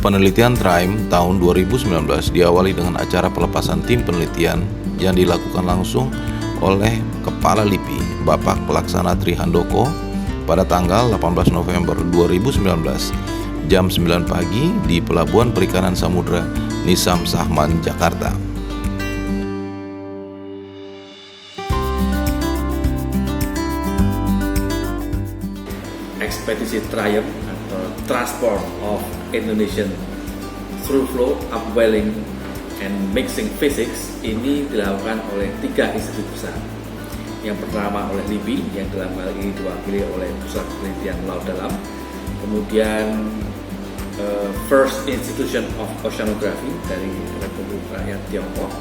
Penelitian TRIME tahun 2019 diawali dengan acara pelepasan tim penelitian yang dilakukan langsung oleh Kepala LIPI, Bapak Pelaksana Tri Handoko, pada tanggal 18 November 2019, jam 9 pagi di Pelabuhan Perikanan Samudra Nisam Sahman, Jakarta. Ekspedisi Triumph atau Transport of Indonesian Through Flow, Upwelling, and Mixing Physics ini dilakukan oleh 3 institut besar. Yang pertama oleh LIPI yang dalam hal ini diwakili oleh Pusat Penelitian Laut Dalam, kemudian First Institution of Oceanography dari Republik Rakyat Tiongkok,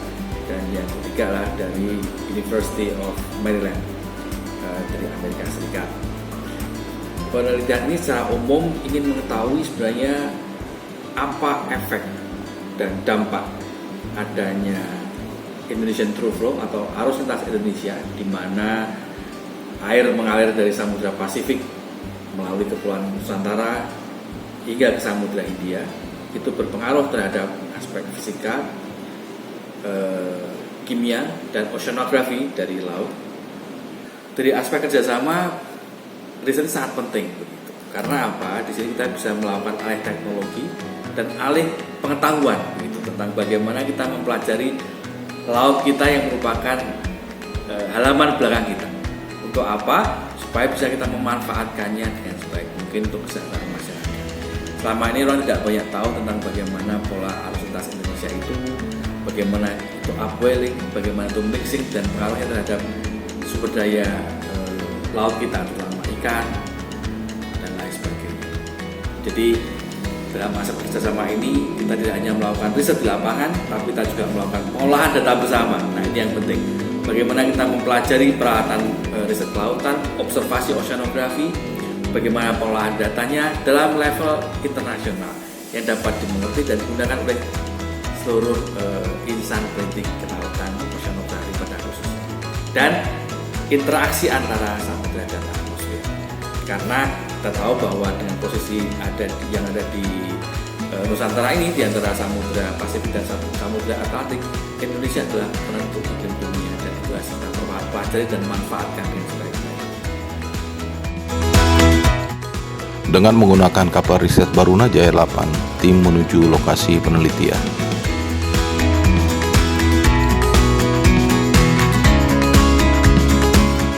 dan yang ketiga adalah dari University of Maryland dari Amerika Serikat. Penelitian ini secara umum ingin mengetahui sebenarnya apa efek dan dampak adanya Indonesian Through Flow atau arus lintas Indonesia, di mana air mengalir dari Samudra Pasifik melalui Kepulauan Nusantara hingga ke Samudra Hindia. Itu berpengaruh terhadap aspek fisika, kimia, dan oceanografi dari laut. Dari aspek kerjasama, riset sangat penting begitu. Karena apa? Di sini kita bisa melakukan alih teknologi dan alih pengetahuan begitu, tentang bagaimana kita mempelajari laut kita yang merupakan halaman belakang kita. Untuk apa? Supaya bisa kita memanfaatkannya dengan sebaik mungkin untuk kesehatan masyarakat. Selama ini orang tidak banyak tahu tentang bagaimana pola arus lintas Indonesia itu, bagaimana itu upwelling, bagaimana itu mixing, dan pengaruhnya terhadap sumber daya laut kita, terutama ikan dan lain sebagainya. Jadi dalam masa kerjasama ini kita tidak hanya melakukan riset di lapangan, tapi kita juga melakukan pengolahan data bersama. Nah, ini yang penting. Bagaimana kita mempelajari peralatan riset kelautan, observasi oceanografi, bagaimana pengolahan datanya dalam level internasional yang dapat dimengerti dan digunakan oleh seluruh insan peneliti kelautan oceanografi pada khususnya. Dan interaksi antara samudra dan atmosfer, karena kita tahu bahwa dengan posisi yang ada di Nusantara ini, di antara Samudra Pasifik dan Samudra Atlantik, Indonesia adalah penentu iklim dunia, dan itu harus kita pelajari dan manfaatkan dengan sebaik-baiknya. Dengan menggunakan kapal riset Barunajaya 8, tim menuju lokasi penelitian.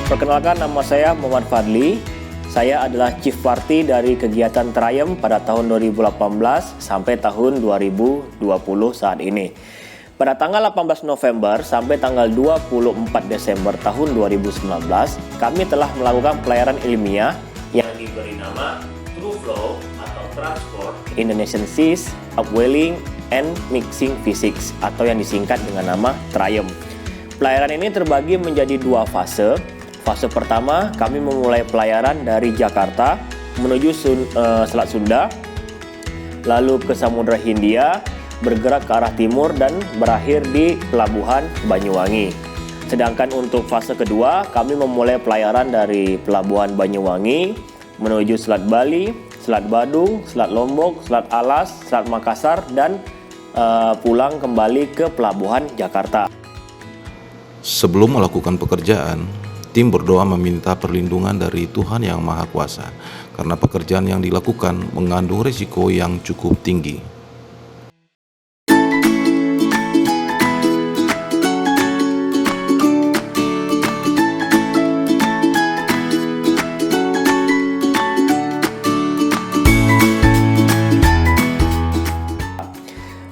Perkenalkan, nama saya Muhammad Fadli. Saya adalah Chief Party dari kegiatan Triumph pada tahun 2018 sampai tahun 2020 saat ini. Pada tanggal 18 November sampai tanggal 24 Desember tahun 2019, kami telah melakukan pelayaran ilmiah yang diberi nama Through Flow atau Transport Indonesian Seas, Upwelling, and Mixing Physics atau yang disingkat dengan nama Triumph. Pelayaran ini terbagi menjadi 2 fase. Fase pertama, kami memulai pelayaran dari Jakarta menuju Selat Sunda, lalu ke Samudra Hindia, bergerak ke arah timur dan berakhir di Pelabuhan Banyuwangi. Sedangkan untuk fase kedua, kami memulai pelayaran dari Pelabuhan Banyuwangi menuju Selat Bali, Selat Badung, Selat Lombok, Selat Alas, Selat Makassar, dan pulang kembali ke Pelabuhan Jakarta. Sebelum melakukan pekerjaan, tim berdoa meminta perlindungan dari Tuhan Yang Maha Kuasa, karena pekerjaan yang dilakukan mengandung risiko yang cukup tinggi.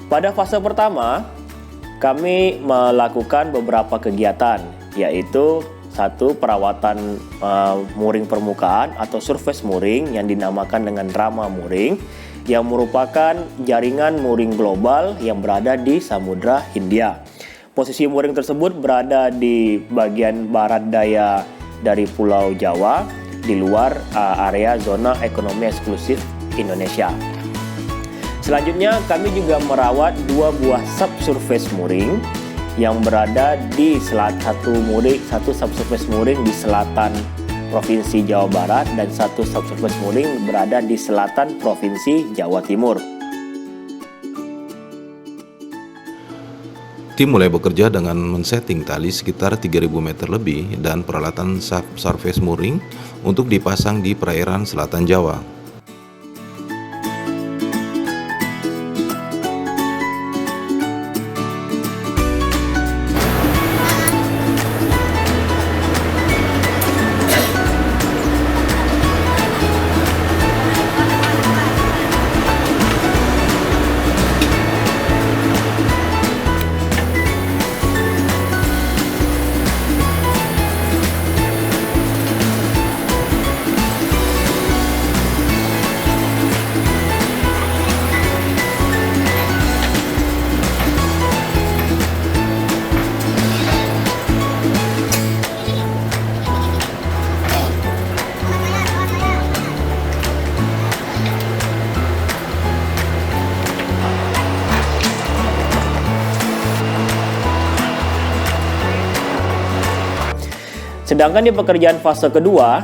Pada fase pertama, kami melakukan beberapa kegiatan, yaitu 1. Perawatan mooring permukaan atau surface mooring yang dinamakan dengan Rama Mooring, yang merupakan jaringan mooring global yang berada di Samudra Hindia. Posisi mooring tersebut berada di bagian barat daya dari Pulau Jawa, di luar area zona ekonomi eksklusif Indonesia. Selanjutnya, kami juga merawat 2 buah subsurface mooring yang berada di satu subsurface mooring di selatan Provinsi Jawa Barat dan 1 subsurface mooring berada di selatan Provinsi Jawa Timur. Tim mulai bekerja dengan men-setting tali sekitar 3.000 meter lebih dan peralatan subsurface mooring untuk dipasang di perairan selatan Jawa. Sedangkan di pekerjaan fase kedua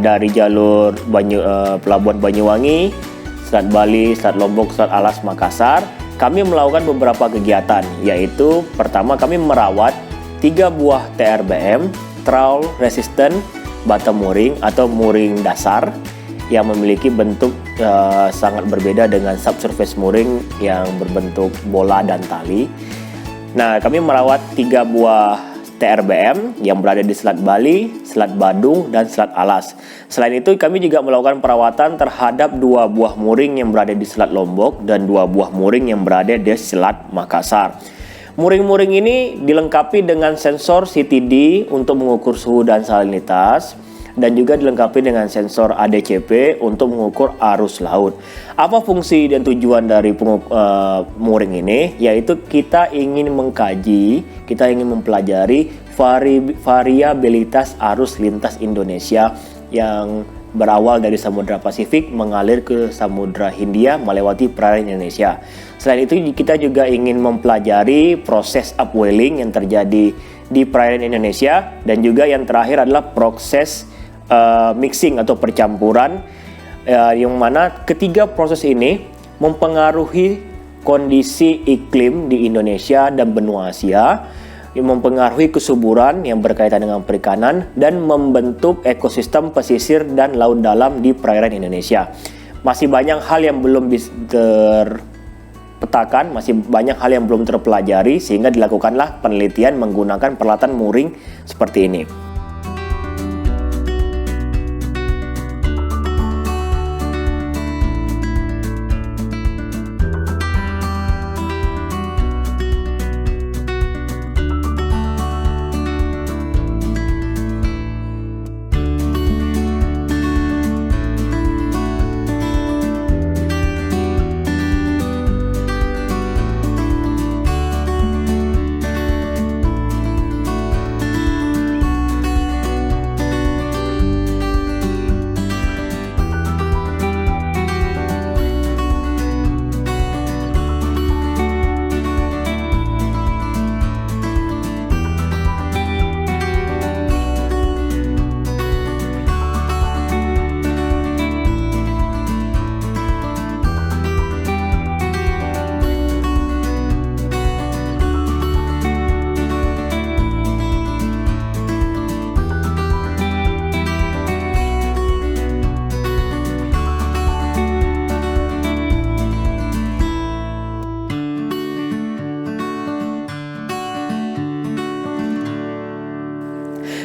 dari jalur Pelabuhan Banyuwangi, Selat Bali, Selat Lombok, Selat Alas, Makassar, kami melakukan beberapa kegiatan, yaitu pertama kami merawat 3 buah TRBM, Trawl Resistant Bottom Mooring atau mooring dasar yang memiliki bentuk sangat berbeda dengan subsurface mooring yang berbentuk bola dan tali. Nah, kami merawat 3 buah TRBM yang berada di Selat Bali, Selat Badung, dan Selat Alas. Selain itu, kami juga melakukan perawatan terhadap 2 buah mooring yang berada di Selat Lombok dan 2 buah mooring yang berada di Selat Makassar. Mooring-mooring ini dilengkapi dengan sensor CTD untuk mengukur suhu dan salinitas, dan juga dilengkapi dengan sensor ADCP untuk mengukur arus laut. Apa fungsi dan tujuan dari mooring ini? Yaitu kita ingin mengkaji, kita ingin mempelajari variabilitas arus lintas Indonesia yang berawal dari Samudra Pasifik mengalir ke Samudra Hindia melewati perairan Indonesia. Selain itu, kita juga ingin mempelajari proses upwelling yang terjadi di perairan Indonesia, dan juga yang terakhir adalah proses mixing atau percampuran, yang mana ketiga proses ini mempengaruhi kondisi iklim di Indonesia dan benua Asia, yang mempengaruhi kesuburan yang berkaitan dengan perikanan dan membentuk ekosistem pesisir dan laut dalam di perairan Indonesia. Masih banyak hal yang belum terpetakan, masih banyak hal yang belum terpelajari, sehingga dilakukanlah penelitian menggunakan peralatan mooring seperti ini.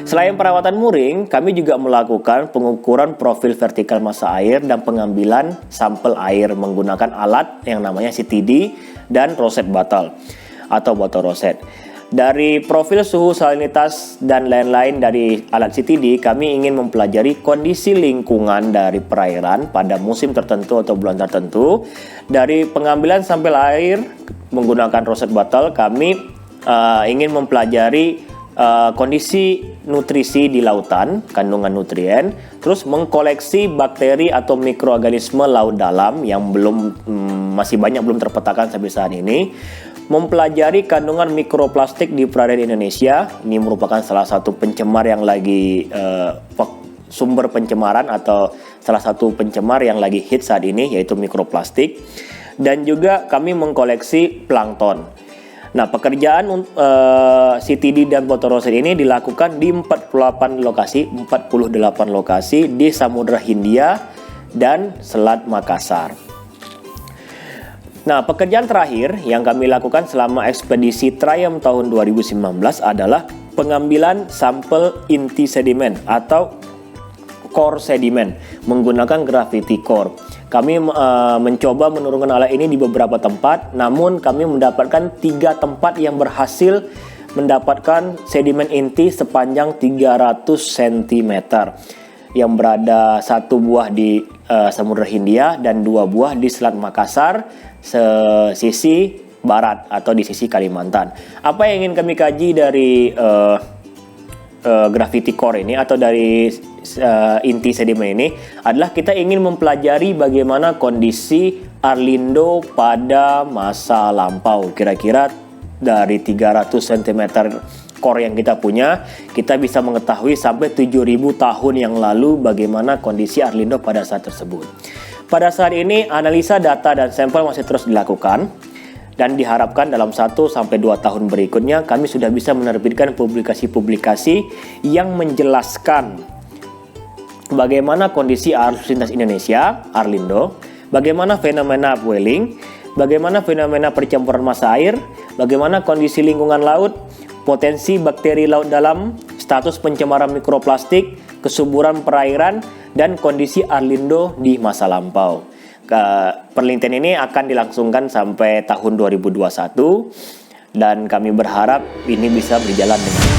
Selain perawatan mooring, kami juga melakukan pengukuran profil vertikal massa air dan pengambilan sampel air menggunakan alat yang namanya CTD dan rosette bottle atau botol rosette. Dari profil suhu, salinitas, dan lain-lain dari alat CTD, kami ingin mempelajari kondisi lingkungan dari perairan pada musim tertentu atau bulan tertentu. Dari pengambilan sampel air menggunakan rosette bottle, kami ingin mempelajari kondisi nutrisi di lautan, kandungan nutrien, terus mengkoleksi bakteri atau mikroorganisme laut dalam yang masih banyak belum terpetakan sampai saat ini, mempelajari kandungan mikroplastik di perairan Indonesia. Ini merupakan salah satu pencemar yang lagi sumber pencemaran atau salah satu pencemar yang lagi hit saat ini, yaitu mikroplastik. Dan juga kami mengkoleksi plankton. Nah, pekerjaan CTD dan Photoresin ini dilakukan di 48 lokasi di Samudra Hindia dan Selat Makassar. Nah, pekerjaan terakhir yang kami lakukan selama ekspedisi Triumph tahun 2019 adalah pengambilan sampel inti sedimen atau core sedimen menggunakan gravity core. Kami mencoba menurunkan alat ini di beberapa tempat, namun kami mendapatkan 3 tempat yang berhasil mendapatkan sedimen inti sepanjang 300 cm yang berada 1 buah di Samudra Hindia dan 2 buah di Selat Makassar sisi barat atau di sisi Kalimantan. Apa yang ingin kami kaji dari gravity core ini atau dari inti sedimen ini adalah kita ingin mempelajari bagaimana kondisi Arlindo pada masa lampau. Kira-kira dari 300 cm core yang kita punya, kita bisa mengetahui sampai 7.000 tahun yang lalu bagaimana kondisi Arlindo pada saat tersebut. Pada saat ini analisa data dan sampel masih terus dilakukan dan diharapkan dalam 1-2 tahun berikutnya kami sudah bisa menerbitkan publikasi-publikasi yang menjelaskan bagaimana kondisi arus lintas Indonesia, Arlindo, bagaimana fenomena upwelling, bagaimana fenomena percampuran massa air, bagaimana kondisi lingkungan laut, potensi bakteri laut dalam, status pencemaran mikroplastik, kesuburan perairan, dan kondisi Arlindo di masa lampau. Penelitian ini akan dilangsungkan sampai tahun 2021 dan kami berharap ini bisa berjalan dengan